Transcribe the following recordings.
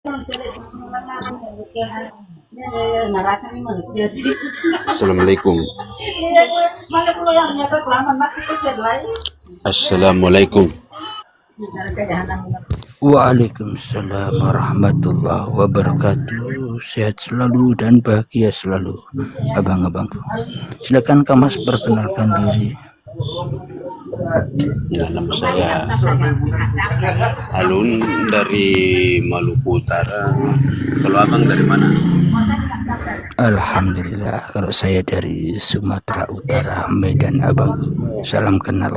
Assalamualaikum. Assalamualaikum. Waalaikumsalam warahmatullahi wabarakatuh. Sehat selalu dan bahagia selalu, abang-abangku. Silakan Kak Mas perkenalkan diri. Ya, nama saya Alun dari Maluku Utara. Kalau abang dari mana? Alhamdulillah, kalau saya dari Sumatera Utara, Medan abang. Salam kenal.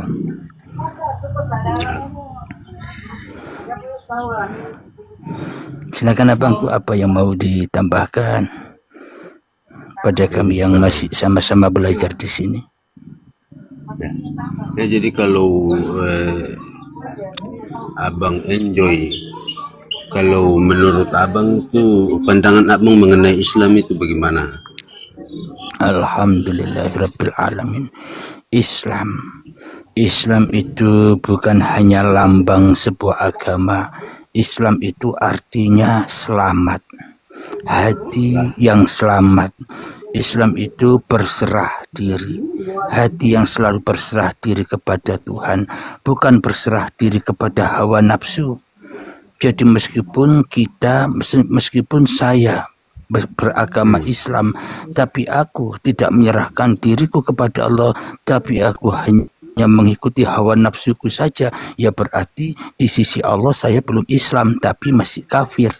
Silakan abangku, apa yang mau ditambahkan pada kami yang masih sama-sama belajar di sini? Ya, jadi kalau abang enjoy, kalau menurut abang itu pandangan abang mengenai Islam itu bagaimana? Alhamdulillahirabbil alamin. Islam itu bukan hanya lambang sebuah agama. Islam itu artinya selamat, hati yang selamat. Islam itu berserah diri, hati yang selalu berserah diri kepada Tuhan, bukan berserah diri kepada hawa nafsu. Jadi meskipun saya beragama Islam, tapi aku tidak menyerahkan diriku kepada Allah, tapi aku hanya mengikuti hawa nafsuku saja, ya berarti di sisi Allah saya belum Islam, tapi masih kafir.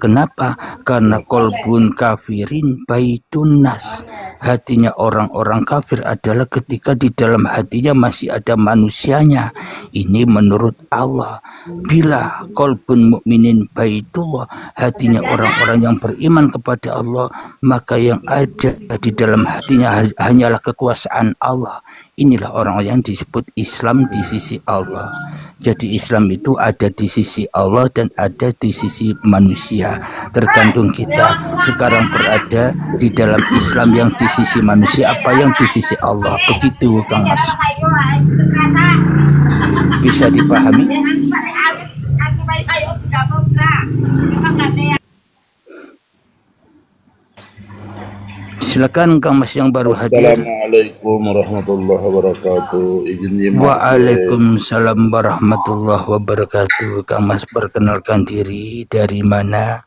Kenapa? Karena kolbun kafirin baitun nas. Hatinya orang-orang kafir adalah ketika di dalam hatinya masih ada manusianya. Ini menurut Allah. Bila kolbun mukminin baitullah, hatinya orang-orang yang beriman kepada Allah, maka yang ada di dalam hatinya hanyalah kekuasaan Allah. Inilah orang yang disebut Islam di sisi Allah. Jadi Islam itu ada di sisi Allah dan ada di sisi manusia. Tergantung kita sekarang berada di dalam Islam yang di sisi manusia apa yang di sisi Allah. Begitu Kang Mas. Bisa dipahami? Silakan Kang Mas yang baru hadir. Assalamualaikum warahmatullahi wabarakatuh. Waalaikumsalam warahmatullahi wabarakatuh. Kang Mas perkenalkan diri, dari mana,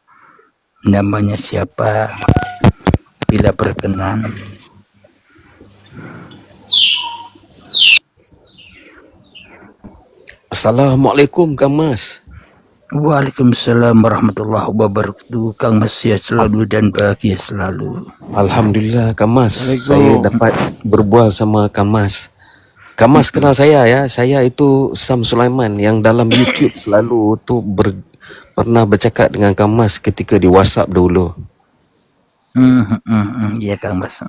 namanya siapa, bila berkenan. Assalamualaikum Kang Mas. Waalaikumsalam warahmatullahi wabarakatuh. Kang Mas sehat selalu dan bahagia selalu. Alhamdulillah Kang Mas, saya dapat berbual sama Kang Mas. Kang Mas kenal saya ya, saya itu Sam Sulaiman yang dalam YouTube selalu tu pernah bercakap dengan Kang Mas ketika di WhatsApp dulu. Iya Kang Mas.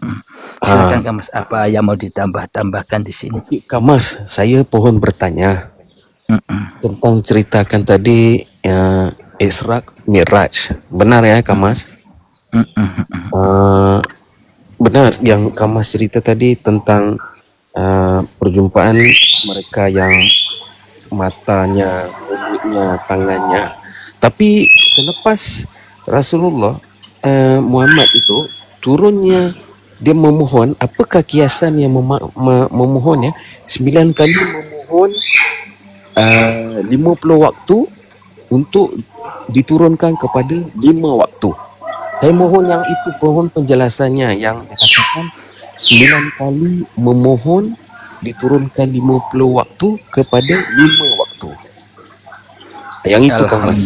Silakan Kang Mas, apa yang mau ditambahkan di sini? Kang Mas, saya pohon bertanya tentang ceritakan tadi Isra Mi'raj. Benar ya Kang Mas? Benar yang Kang Mas cerita tadi tentang perjumpaan mereka yang matanya, mulutnya, tangannya. Tapi selepas Rasulullah Muhammad itu turunnya, dia memohon, apakah kiasan yang memohon ya? 9 kali memohon 50 waktu untuk diturunkan kepada 5 waktu. Saya mohon yang itu, mohon penjelasannya yang dikatakan 9 kali memohon diturunkan 50 waktu kepada 5 waktu. Yang itu Kang Mas.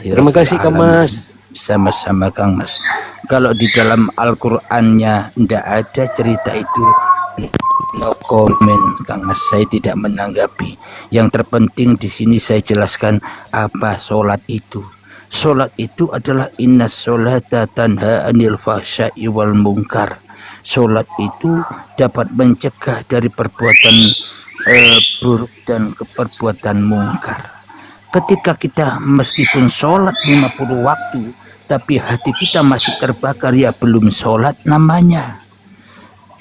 Terima kasih Kang Mas. Sama-sama Kang Mas. Kalau di dalam Al-Qur'annya tidak ada cerita itu, no comment Kang Mas, saya tidak menanggapi. Yang terpenting di sini saya jelaskan apa sholat itu. Sholat itu adalah innas sholata tanha anil fahsya'i wal munkar. Sholat itu dapat mencegah dari perbuatan buruk dan perbuatan mungkar. Ketika kita meskipun sholat 50 waktu, tapi hati kita masih terbakar, ya belum sholat namanya.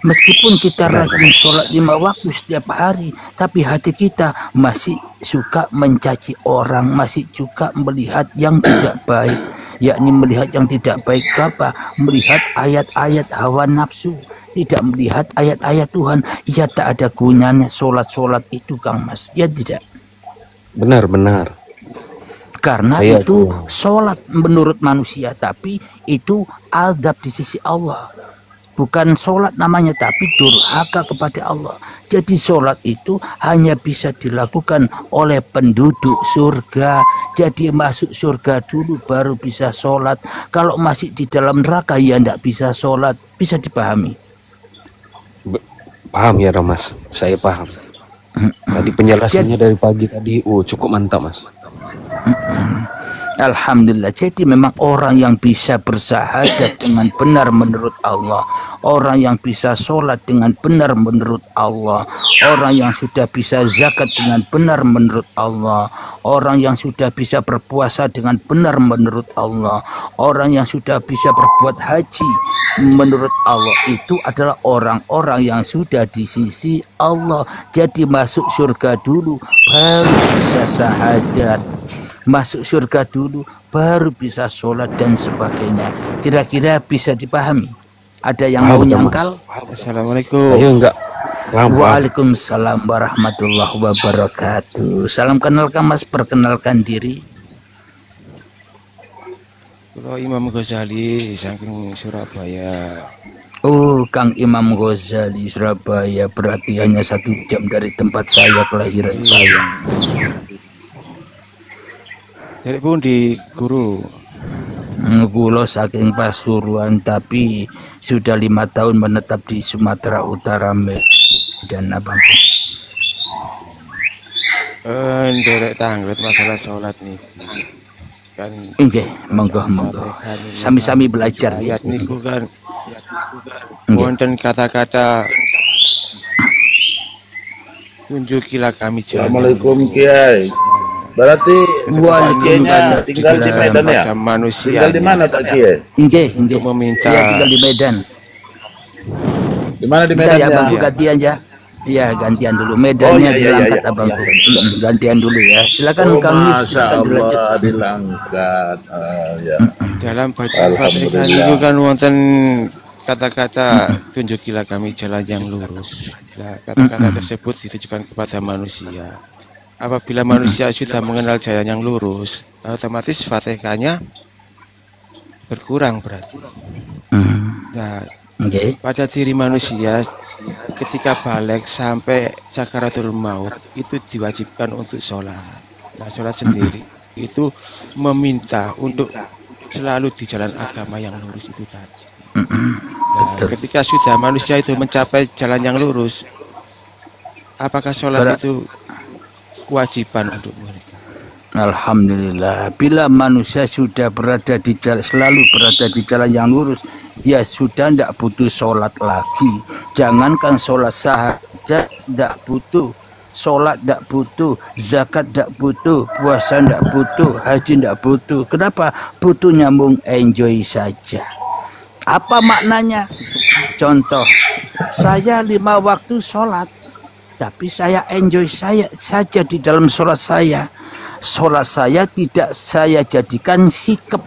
Meskipun kita rajin sholat 5 waktu setiap hari, tapi hati kita masih suka mencaci orang, masih suka melihat yang tidak baik. yakni melihat yang tidak baik itu apa? Melihat ayat-ayat hawa nafsu, tidak melihat ayat-ayat Tuhan. Ya tak ada gunanya solat itu Kang Mas, ya tidak? Benar. Karena Saya itu solat menurut manusia, tapi itu adab di sisi Allah. Bukan solat namanya, tapi durhaka kepada Allah. Jadi solat itu hanya bisa dilakukan oleh penduduk surga. Jadi masuk surga dulu baru bisa solat. Kalau masih di dalam neraka ya tidak bisa solat. Bisa dipahami? paham ya Mas, saya paham. Tadi penjelasannya dari pagi tadi, cukup mantap Mas. Alhamdulillah. Jadi memang orang yang bisa bersahadat dengan benar menurut Allah, orang yang bisa sholat dengan benar menurut Allah, orang yang sudah bisa zakat dengan benar menurut Allah, orang yang sudah bisa berpuasa dengan benar menurut Allah, orang yang sudah bisa berbuat haji menurut Allah, itu adalah orang-orang yang sudah di sisi Allah. Jadi masuk surga dulu baru bisa sahadat, masuk surga dulu baru bisa sholat dan sebagainya. Kira-kira bisa dipahami? Ada yang mau nyangkal? Assalamualaikum. Ayo enggak. Waalaikumsalam warahmatullahi wabarakatuh. Salam kenal Kang Mas, perkenalkan diri. Kalau Imam Ghazali saking Surabaya. Oh, Kang Imam Ghazali Surabaya, berarti hanya 1 jam dari tempat saya, kelahiran saya. Dari pun di guru. Kulo saking Pasuruan, tapi sudah 5 tahun menetap di Sumatera Utara, Medan Abang. Derek tanglet masalah sholat nih. Kan Oke, monggo. Sami-sami belajar. Ayat niku kan wonten kata-kata tunjukilah kami jalan. Assalamualaikum Kiai. Berarti Waalaikumsalam. tinggal di Medan ya? Manusia. Tinggal di mana Pak Kiai? Inge. Meminta. Ya, tinggal di Medan. Di mana di Bentar Medan? ya, Abangku gantian ya. Iya, gantian dulu. Medannya diangkat Abangku. Gantian dulu ya. Silakan Kang Nis, silakan dilanjut. Dilangkat. Ya. Dalam bacaan Fatihah itu kan wonten kata-kata tunjukilah kami jalan yang lurus. Nah, kata-kata tersebut ditujukan kepada manusia. Apabila manusia sudah mengenal jalan yang lurus, otomatis Fatihahnya berkurang berarti. Nah, pada diri manusia ketika balik sampai sakaratul maut itu diwajibkan untuk sholat. Nah, sholat sendiri itu meminta untuk selalu di jalan agama yang lurus itu tadi. Nah, ketika sudah manusia itu mencapai jalan yang lurus, apakah sholat itu kewajiban untuk mereka? Alhamdulillah, bila manusia sudah berada di jalan, selalu berada di jalan yang lurus, ya sudah tidak butuh sholat lagi. Jangankan sholat sahaja tidak butuh, sholat tidak butuh, zakat tidak butuh, puasa tidak butuh, haji tidak butuh. Kenapa? Butuh nyambung enjoy saja. Apa maknanya? Contoh, saya 5 waktu sholat, tapi saya enjoy saja di dalam sholat saya. Sholat saya tidak saya jadikan sikap.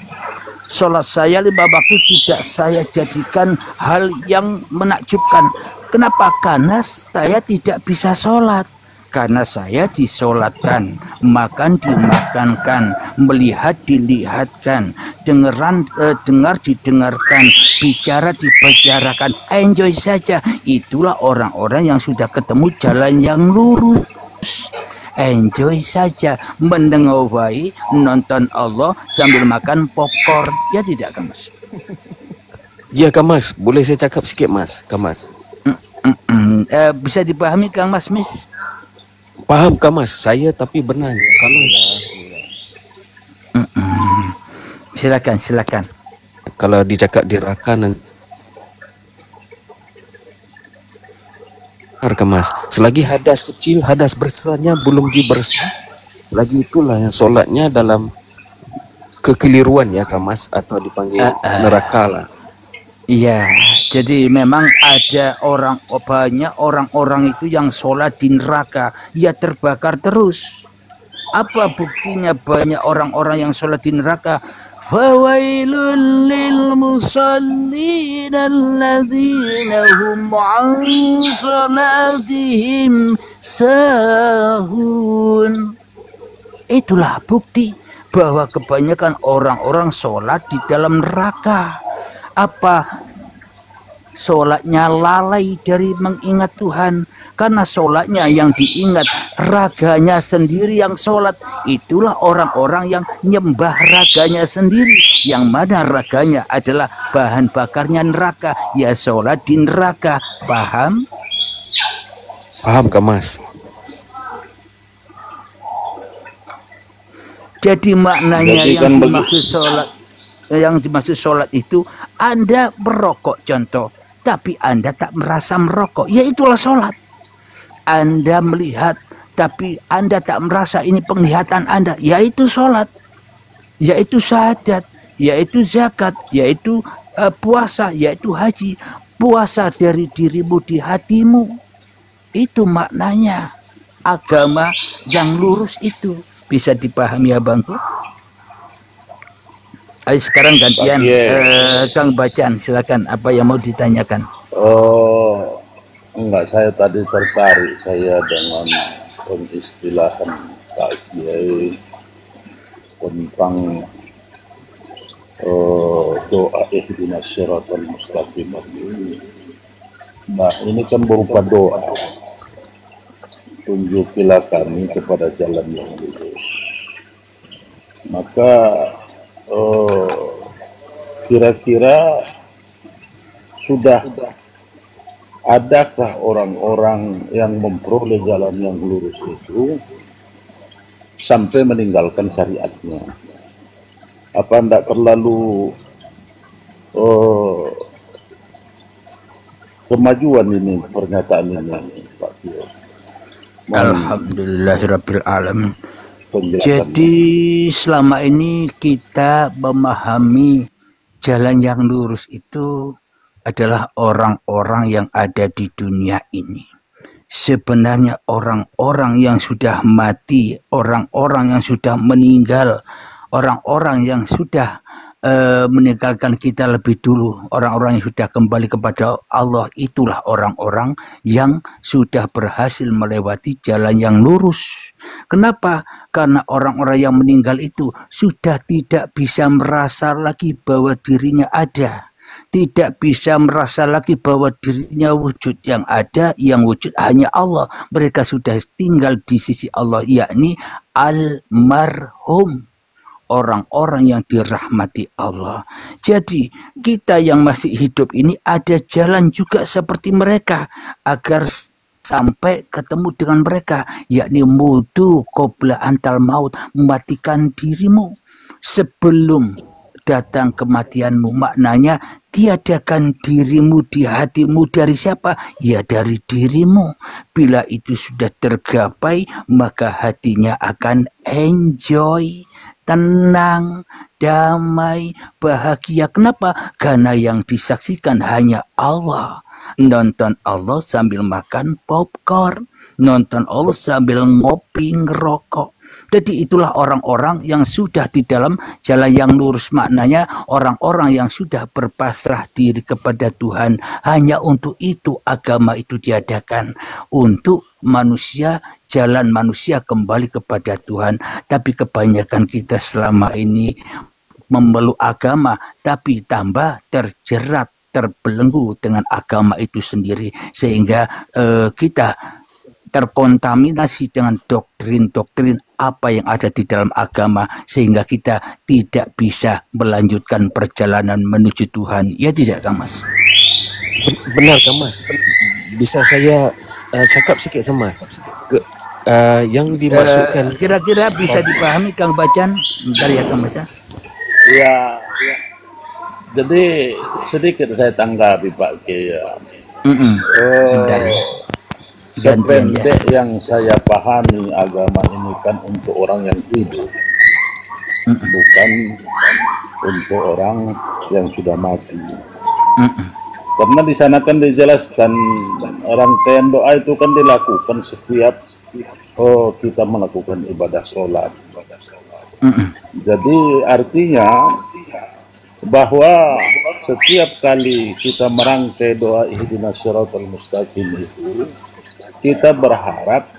Sholat saya 5 waktu tidak saya jadikan hal yang menakjubkan. Kenapa? Karena saya tidak bisa sholat. Karena saya disolatkan, makan dimakankan, melihat dilihatkan, dengar didengarkan, bicara dibicarakan, enjoy saja. Itulah orang-orang yang sudah ketemu jalan yang lurus. Enjoy saja, mendengawai, nonton Allah sambil makan popcorn. Ya tidak, Kang Mas? Iya Kang Mas, boleh saya cakap sikit Mas, Kang Mas? Bisa dipahami Kang Mas, Miss? Paham Kang Mas, saya tapi benar. Silakan. Kalau dicakap di neraka nanti Kang Mas, selagi hadas kecil, hadas besarnya belum dibersih, lagi itulah yang solatnya dalam kekeliruan ya Kang Mas, atau dipanggil neraka lah. Iya, jadi memang ada banyak orang-orang itu yang sholat di neraka, ya terbakar terus. Apa buktinya banyak orang-orang yang sholat di neraka? fawailul lil musallin alladzina hum an salatihim sahun. Itulah bukti bahwa kebanyakan orang-orang sholat di dalam neraka. Apa? Sholatnya lalai dari mengingat Tuhan. Karena sholatnya yang diingat, raganya sendiri yang sholat. Itulah orang-orang yang nyembah raganya sendiri. Yang mana raganya adalah bahan bakarnya neraka. Ya sholat di neraka. Paham? Paham Kak Mas? Jadi maknanya Jadi yang kan dimaksud sholat, yang dimaksud sholat itu Anda merokok contoh, tapi Anda tak merasa merokok, ya itulah sholat. Anda melihat, tapi Anda tak merasa ini penglihatan Anda, yaitu sholat, yaitu syahadat, yaitu zakat, yaitu puasa, yaitu haji. Puasa dari dirimu di hatimu, itu maknanya agama yang lurus itu. Bisa dipahami abangku? Ayo sekarang gantian Kang Bacan, silakan apa yang mau ditanyakan. Oh, enggak, saya tadi tertarik saya dengan penistilahan Pak Kiai tentang doa ihdinas siratal mustaqim. Nah, ini kan berupa doa. Tunjukilah kami kepada jalan yang lurus. Maka kira-kira sudah adakah orang-orang yang memperoleh jalan yang lurus itu sampai meninggalkan syariatnya? Apa tidak terlalu kemajuan ini pernyataan ini, Pak Kiai? Alhamdulillahirabbil alamin. Jadi selama ini kita memahami jalan yang lurus itu adalah orang-orang yang ada di dunia ini. Sebenarnya orang-orang yang sudah mati, orang-orang yang sudah meninggal, orang-orang yang sudah meninggalkan kita lebih dulu, orang-orang yang sudah kembali kepada Allah, itulah orang-orang yang sudah berhasil melewati jalan yang lurus. Kenapa? Karena orang-orang yang meninggal itu sudah tidak bisa merasa lagi bahwa dirinya ada, tidak bisa merasa lagi bahwa dirinya wujud. Yang ada, yang wujud hanya Allah. Mereka sudah tinggal di sisi Allah, yakni almarhum, orang-orang yang dirahmati Allah. Jadi kita yang masih hidup ini ada jalan juga seperti mereka agar sampai ketemu dengan mereka, yakni mutu qabla antal maut, mematikan dirimu sebelum datang kematianmu. Maknanya tiadakan dirimu di hatimu dari siapa? Ya dari dirimu. Bila itu sudah tergapai, maka hatinya akan enjoy, tenang, damai, bahagia. Kenapa? Karena yang disaksikan hanya Allah. Nonton Allah sambil makan popcorn, nonton Allah sambil ngopi ngerokok. Jadi itulah orang-orang yang sudah di dalam jalan yang lurus. Maknanya orang-orang yang sudah berpasrah diri kepada Tuhan. Hanya untuk itu agama itu diadakan, untuk manusia, jalan manusia kembali kepada Tuhan. Tapi kebanyakan kita selama ini memeluk agama, tapi tambah terjerat, terbelenggu dengan agama itu sendiri, sehingga kita terkontaminasi dengan doktrin-doktrin apa yang ada di dalam agama, sehingga kita tidak bisa melanjutkan perjalanan menuju Tuhan. Ya tidak, Kang Mas? Benar Kang Mas. Bisa saya cakap sikit sama Mas? Yang dimasukkan kira-kira bisa dipahami Kang Bacan? Bentar ya Kang Mas. Ya, jadi sedikit saya tanggapi Pak Kiai. Bentar ya. Sependek yang saya pahami, agama ini kan untuk orang yang hidup, bukan untuk orang yang sudah mati. Karena di sana kan dijelaskan rangkaian doa itu kan dilakukan setiap kita melakukan ibadah sholat. Jadi artinya bahwa setiap kali kita merangkai doa ihdinas siratal mustaqim itu, kita berharap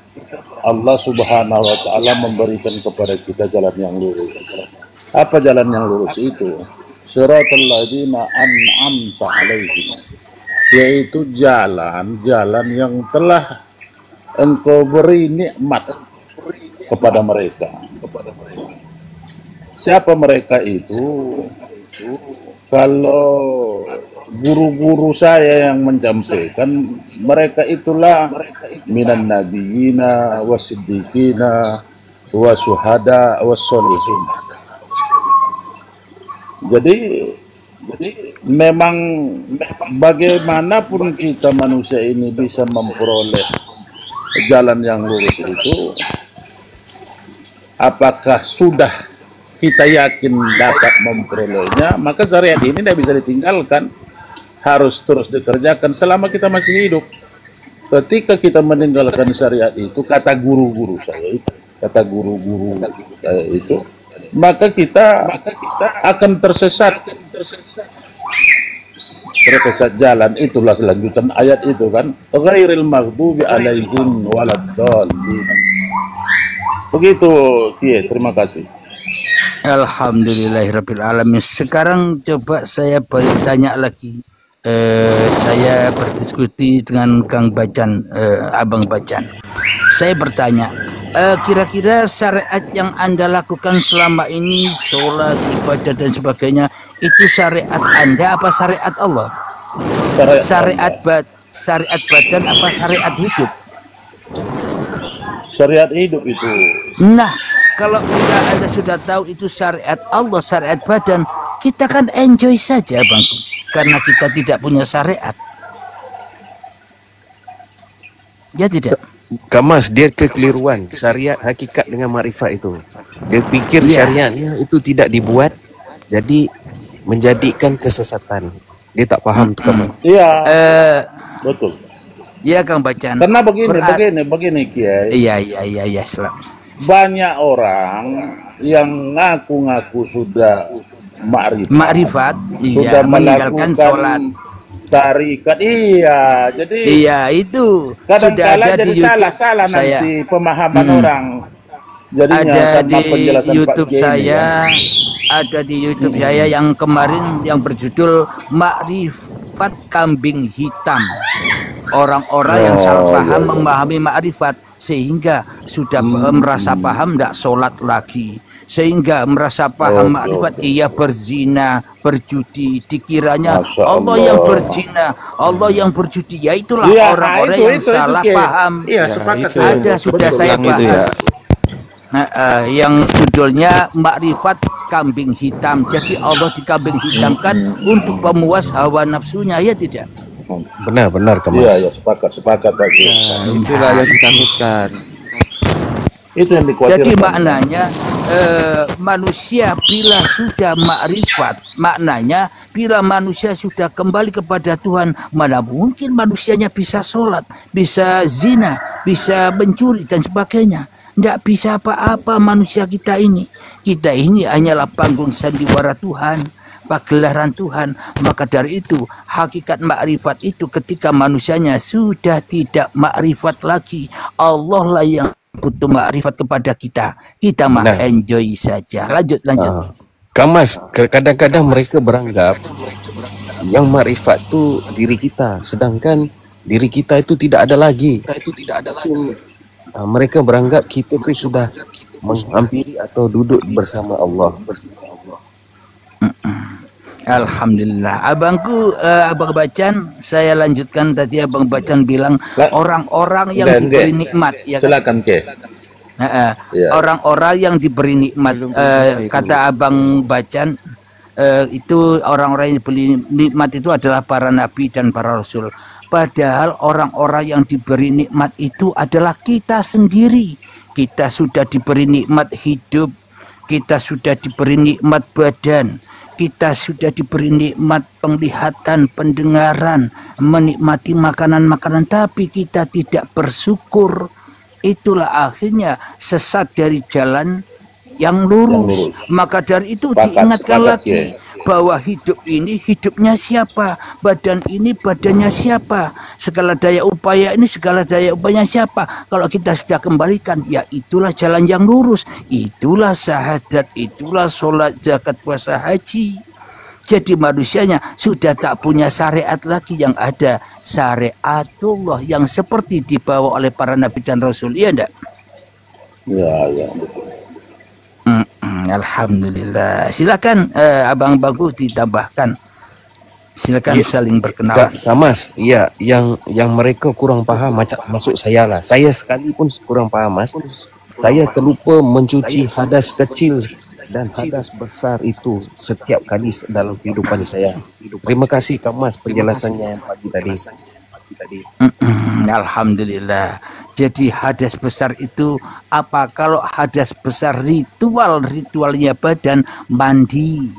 Allah Subhanahu wa taala memberikan kepada kita jalan yang lurus. Apa jalan yang lurus itu? Siratal ladzina an'amta alaihim, yaitu jalan yang telah Engkau beri nikmat kepada mereka. Siapa mereka itu? Kalau guru-guru saya yang menyampaikan, mereka itulah minan nabiyina wasiddiqina wasuhada wassolihin. Jadi memang bagaimanapun kita manusia ini bisa memperoleh jalan yang lurus itu, apakah sudah kita yakin dapat memperolehnya, maka syariat ini tidak bisa ditinggalkan, harus terus dikerjakan selama kita masih hidup. Ketika kita meninggalkan syariat itu, kata guru-guru saya itu, maka kita akan tersesat jalan. Itulah lanjutan ayat itu kan, ghairil maghdubi alaihim waladdallin. Begitu, Kiai, terima kasih. Alhamdulillahirabbil alamin. Sekarang coba saya bertanya lagi. Saya berdiskusi dengan Kang Bacan, Abang Bacan. Saya bertanya, kira-kira syariat yang Anda lakukan selama ini, sholat, ibadah dan sebagainya, itu syariat Anda apa syariat Allah? Syariat badan apa syariat hidup? Syariat hidup itu. Nah, kalau Anda sudah tahu itu syariat Allah, syariat badan, kita kan enjoy saja, Bang. Karena kita tidak punya syariat. Ya tidak? Kamas, dia kekeliruan. Syariat hakikat dengan makrifat itu. Dia pikir syariatnya itu tidak dibuat, jadi menjadikan kesesatan. Dia tak paham tuh, Kamas. Iya, betul. Iya, Kang Bacan. Karena begini, Kiai. Iya, Islam. Banyak orang yang ngaku-ngaku sudah makrifat, iya, meninggalkan sholat, tarikat, iya. Jadi iya, itu sudah ada jadi di YouTube. salah nanti pemahaman orang. Jadinya Ada di YouTube saya, yang kemarin yang berjudul Makrifat Kambing Hitam. Orang-orang yang salah paham memahami makrifat sehingga sudah merasa paham tidak sholat lagi, sehingga merasa paham makrifat ia berzina, berjudi, dikiranya Allah yang berzina, Allah yang berjudi. Ya itulah orang-orang yang salah paham. Ada sudah saya bahas. Yang judulnya Makrifat Kambing Hitam. Jadi Allah dikambing hitamkan untuk pemuas hawa nafsunya, ya tidak? Benar, Kamas. Iya, sepakat Pak. Itulah yang ditakutkan. Itu yang dikhawatirkan. Jadi maknanya manusia bila sudah makrifat, maknanya bila manusia sudah kembali kepada Tuhan, mana mungkin manusianya bisa sholat, bisa zina, bisa mencuri dan sebagainya. Tidak bisa apa-apa manusia kita ini. Kita ini hanyalah panggung sandiwara Tuhan, pagelaran Tuhan. Maka dari itu hakikat makrifat itu ketika manusianya sudah tidak makrifat lagi, Allah lah yang butuh makrifat kepada kita. Kita mah enjoy saja. Lanjut. Kamas, kadang-kadang mereka beranggap yang makrifat itu diri kita, sedangkan diri kita itu tidak ada lagi. Mereka beranggap kita itu sudah menghampiri atau duduk bersama Allah. Alhamdulillah. Abang Bacan, saya lanjutkan tadi. Abang Bacan bilang orang-orang yang diberi nikmat, ya kan? Silakan, Ke. Orang-orang yang diberi nikmat, kata Abang Bacan, itu orang-orang yang diberi nikmat itu adalah para nabi dan para rasul. Padahal orang-orang yang diberi nikmat itu adalah kita sendiri. Kita sudah diberi nikmat hidup, kita sudah diberi nikmat badan, kita sudah diberi nikmat penglihatan, pendengaran, menikmati makanan-makanan, tapi kita tidak bersyukur. Itulah akhirnya sesat dari jalan yang lurus. Maka dari itu diingatkan lagi, bahwa hidup ini hidupnya siapa, badan ini badannya siapa, segala daya upaya ini segala daya upayanya siapa. Kalau kita sudah kembalikan, ya itulah jalan yang lurus, itulah syahadat, itulah sholat, zakat, puasa, haji. Jadi manusianya sudah tak punya syariat lagi, yang ada syariatullah yang seperti dibawa oleh para nabi dan rasul, iya enggak? Ya, ya, betul. Alhamdulillah. Silakan Abang Bagus ditambahkan. Silakan saling berkenalan. Kak Mas, iya, yang mereka kurang paham macam masuk saya lah. Saya sekalipun kurang paham, Mas. Saya terlupa mencuci hadas kecil dan hadas besar itu setiap kali dalam kehidupan saya. Terima kasih Kak Mas penjelasannya pagi tadi. Alhamdulillah. Jadi hadas besar itu apa? Kalau hadas besar ritualnya badan mandi.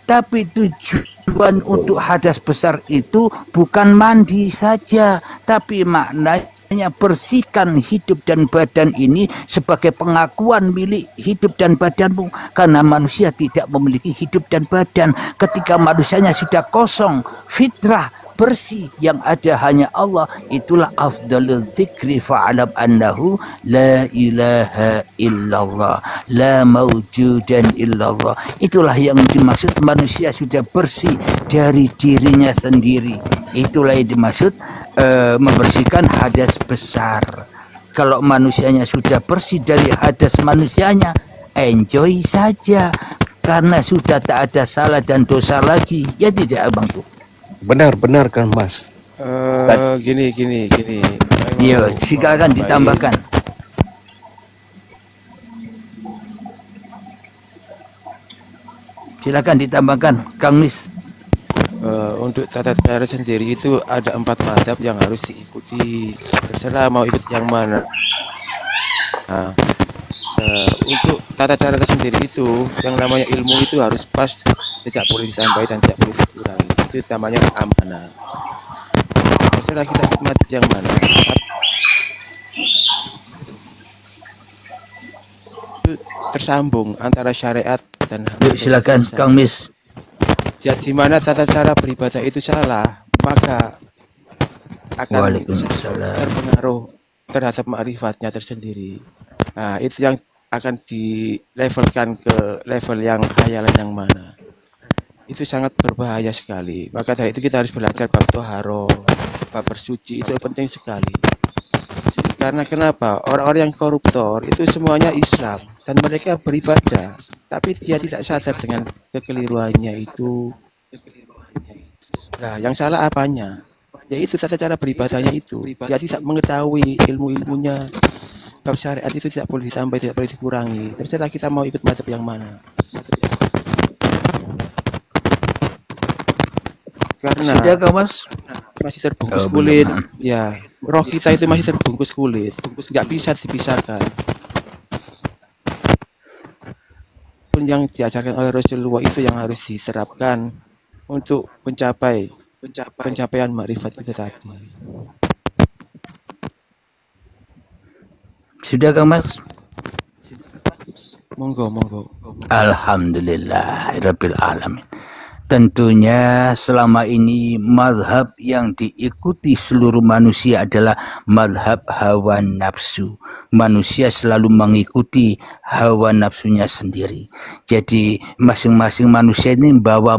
Tapi tujuan untuk hadas besar itu bukan mandi saja, tapi maknanya bersihkan hidup dan badan ini sebagai pengakuan milik hidup dan badanmu, karena manusia tidak memiliki hidup dan badan. Ketika manusianya sudah kosong, fitrah, bersih, yang ada hanya Allah, itulah afdalul dzikri fa'alam annahu la ilaha illallah la mawjudan illallah. Itulah yang dimaksud manusia sudah bersih dari dirinya sendiri. Itulah yang dimaksud membersihkan hadas besar. Kalau manusianya sudah bersih dari hadas manusianya, enjoy saja, karena sudah tak ada salah dan dosa lagi, ya tidak Abangku? Benar kan Mas? Gini. Iya, silakan ditambahkan. Silakan ditambahkan, Kang Mis. Untuk tata cara sendiri itu ada 4 mazhab yang harus diikuti. Terserah mau ikut yang mana. Nah, untuk tata cara tersendiri itu, yang namanya ilmu itu harus pas, tidak boleh ditambah dan tidak boleh dikurangi. Itu namanya amanah. Terserah kita ikut mazhab yang mana. Itu tersambung antara syariat dan Yuk, silakan Kang Mis. Jadi mana tata cara beribadah itu salah, maka akan terpengaruh terhadap ma'rifatnya tersendiri. Nah, itu yang akan dilevelkan ke level yang khayalan yang mana. Itu sangat berbahaya sekali. Maka dari itu kita harus belajar bab toharo, bab bersuci, itu penting sekali. Karena kenapa? Orang-orang yang koruptor itu semuanya Islam dan mereka beribadah, tapi dia tidak sadar dengan kekeliruannya itu. Nah, yang salah apanya? Yaitu tata cara beribadahnya itu. Dia tidak mengetahui ilmu-ilmunya. Bab syariat itu tidak boleh ditambah, tidak boleh dikurangi. Terserah kita mau ikut mazhab yang mana. Karena sudah Mas masih terbungkus kulit, ya roh kita itu masih terbungkus kulit, nggak bisa dipisahkan. Pun yang diajarkan oleh Rasulullah itu yang harus diterapkan untuk pencapaian makrifat itu tadi. Sudah Kang Mas? Monggo. Alhamdulillah rabbil alamin. Tentunya selama ini mazhab yang diikuti seluruh manusia adalah mazhab hawa nafsu. Manusia selalu mengikuti hawa nafsunya sendiri. Jadi masing-masing manusia ini membawa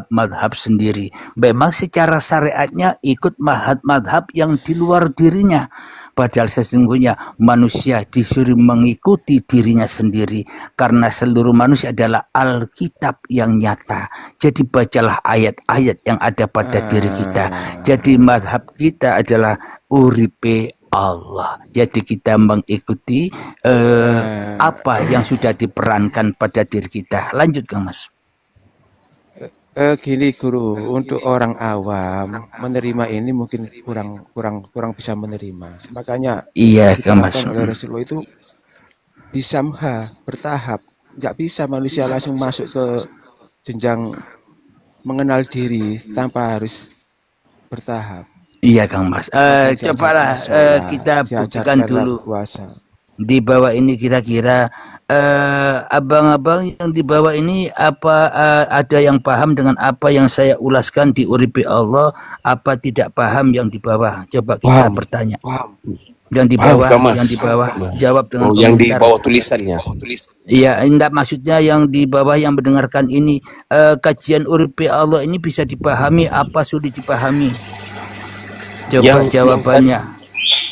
mazhab sendiri. Memang secara syariatnya ikut mazhab yang di luar dirinya. Padahal sesungguhnya manusia disuruh mengikuti dirinya sendiri, karena seluruh manusia adalah Alkitab yang nyata. Jadi bacalah ayat-ayat yang ada pada diri kita. Jadi mazhab kita adalah uripe Allah. Jadi kita mengikuti apa yang sudah diperankan pada diri kita. Lanjut Kang Mas. Gini guru, untuk orang awam menerima ini mungkin kurang bisa menerima. Makanya iya Kang Mas, oleh Rasulullah itu disamha, bertahap. Nggak bisa manusia langsung masuk ke jenjang mengenal diri tanpa harus bertahap. Iya Kang Mas. Cobalah kita buktikan dulu. Puasa. Di bawah ini kira-kira abang-abang yang di bawah ini apa ada yang paham dengan apa yang saya ulaskan di Uripi Allah, apa tidak paham yang di bawah? Coba kita Paham, bertanya. paham, Yang di paham bawah, Kamas. yang di bawah jawab dengan Oh, yang di komentar. bawah tulisannya. Iya, enggak, maksudnya yang di bawah yang mendengarkan ini, kajian Uripi Allah ini bisa dipahami apa sulit dipahami? Coba jawabannya.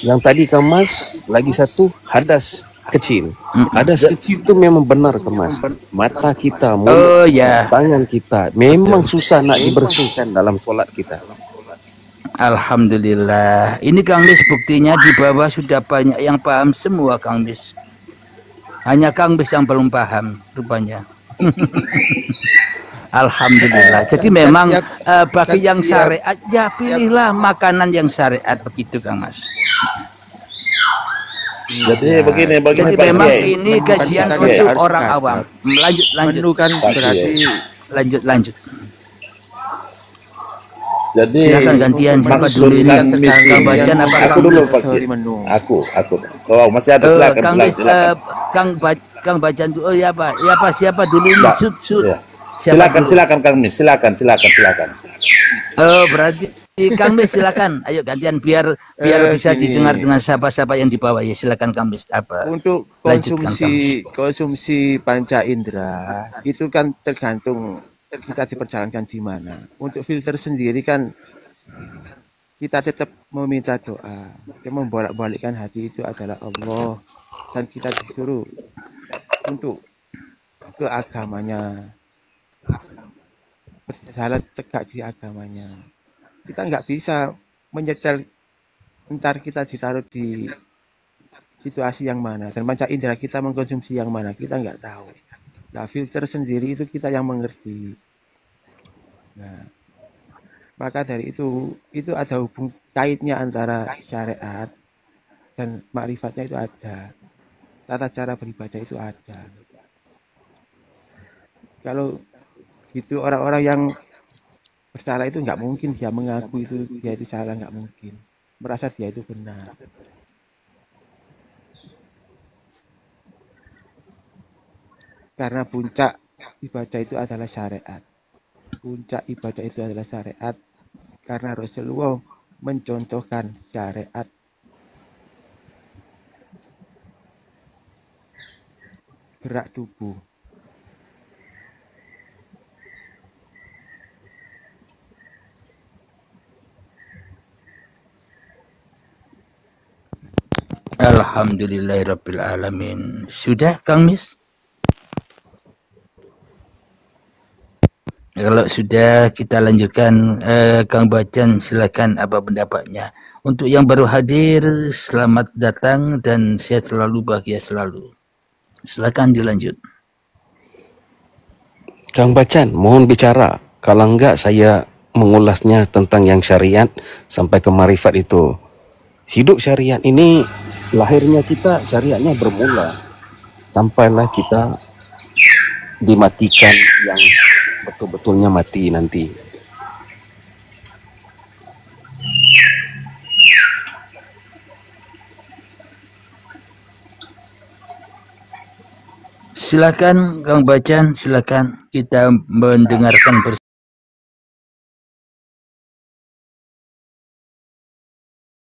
Yang tadi Kamas, lagi satu hadas kecil. Hadas kecil itu memang benar Kamas. Mata kita, mulut, tangan kita memang susah nak dibersihkan dalam sholat kita. Alhamdulillah. Ini Kang Bis buktinya di bawah sudah banyak yang paham semua Kang Bis. Hanya Kang Bis yang belum paham rupanya. Alhamdulillah. Jadi memang bagi yang syariat ya pilihlah makanan yang syariat, begitu Kang Mas. Jadi begini Jadi memang ini kajian untuk orang awam. Lanjut. Lanjut. Jadi silakan gantian, siapa dulu ini? Kang Bacan apa Kang dulu Bis? Aku. Oh, masih ada, silakan. Kang Bis, Kang Bacan dulu. Oh ya Pak. Ya Pak, siapa dulu ini? Sud. Ya. Silakan Kang Mis, silakan. Oh, berarti Kang Bis silakan. Ayo gantian biar bisa didengar dengan siapa-siapa yang di bawah ya. Silakan Kang Bis, apa? Untuk konsumsi panca indera itu kan tergantung kita diperjalankan di mana. Untuk filter sendiri kan kita tetap meminta doa. Yang membolak-balikkan hati itu adalah Allah, dan kita disuruh untuk ke agamanya, berjalan tegak di agamanya. Kita nggak bisa menyetel entar kita ditaruh di situasi yang mana, dan panca indera kita mengkonsumsi yang mana kita nggak tahu. Nah, filter sendiri itu kita yang mengerti. Nah, maka dari itu ada hubung kaitnya antara syariat dan makrifatnya itu ada. Tata cara beribadah itu ada. Kalau gitu orang-orang yang bersalah itu nggak mungkin dia mengaku dia itu salah, nggak mungkin. Merasa dia itu benar. Karena puncak ibadah itu adalah syariat. Puncak ibadah itu adalah syariat. Karena Rasulullah mencontohkan syariat. Gerak tubuh. Alhamdulillahirabbil alamin. Sudah Kang Mis? Kalau sudah kita lanjutkan, Kang Bacan silakan apa pendapatnya. Untuk yang baru hadir, selamat datang dan sehat selalu, bahagia selalu. Silakan dilanjut. Kang Bacan, mohon bicara. Kalau enggak saya mengulasnya tentang yang syariat sampai ke marifat itu. Hidup syariat ini lahirnya kita syariatnya bermula sampailah kita dimatikan yang betul-betulnya mati nanti. Silakan Kang Bacan, silakan kita mendengarkan bersama.